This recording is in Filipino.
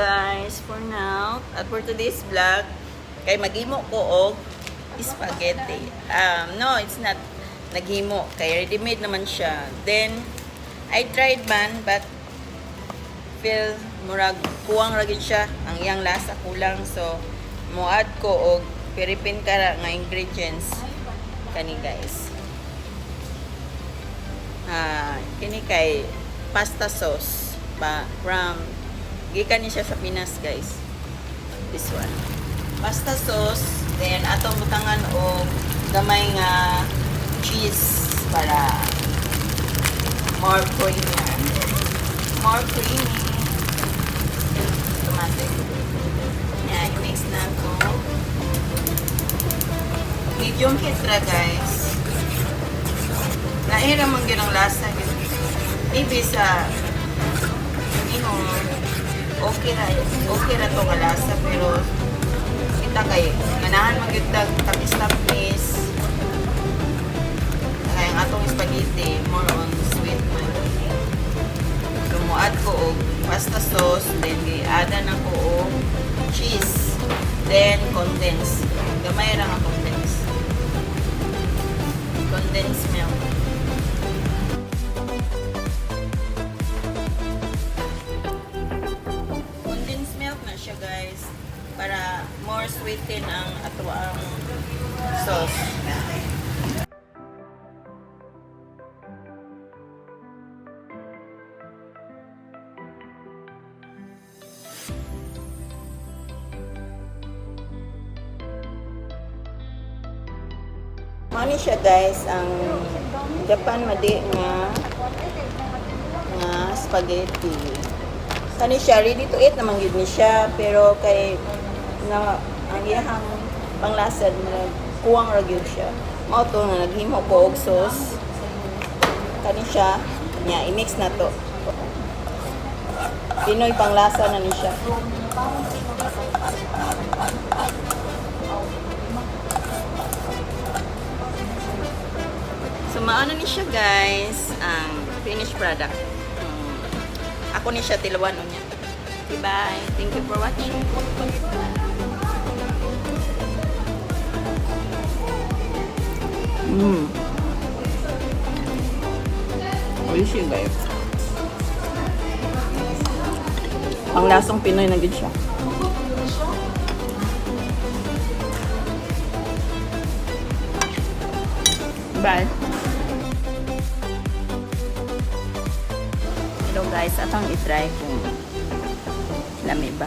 guys, for now, at for today's vlog, kay maghimo ko og spaghetti. No, it's not naghimo. Kay ready-made naman siya. Then, I tried man, but feel murag kuwang ra gyud siya. Ang iyang lasa kulang. So, mo-add ko og piripin kara nga ingredients kani guys. Kini kay pasta sauce pa from gikan ni siya sa Pinas guys. This one. Pasta sauce, then atong butangan og gamay nga cheese para more creamy. More creamy. Tomato. Yeah, i-mix na to. Medium heat ra guys. Naira man gyud ang lasa gyud. Maybe sa okay ra to nga lasa pero kita kay ganahan magyud tamis-tamis. Kaya ang atong spaghetti more on sweet man. So mo-add ko og pasta sauce, then i-add na ko og cheese, then condensed. Gamay ra nga condensed milk. Condensed milk na siya guys para more sweeten ang atuang sauce. Ano siya guys, ang Japan madi nga spaghetti. Kani siya, ready to eat naman yun ni siya, pero kay na ang iyang panglasad na kuwang ra gyud siya. Mao to nga naghimo ko og sauce. Kani siya, nya i-mix na to. Pinoy panglasa na ni siya. So, maano ni siya guys, ang finished product. Ako ni siya tilawan niya. Okay, bye. Thank you for watching. Oishi guys. Ang lasang Pinoy na gid siya. Bye. Hello guys, atong i-try kung lami ba.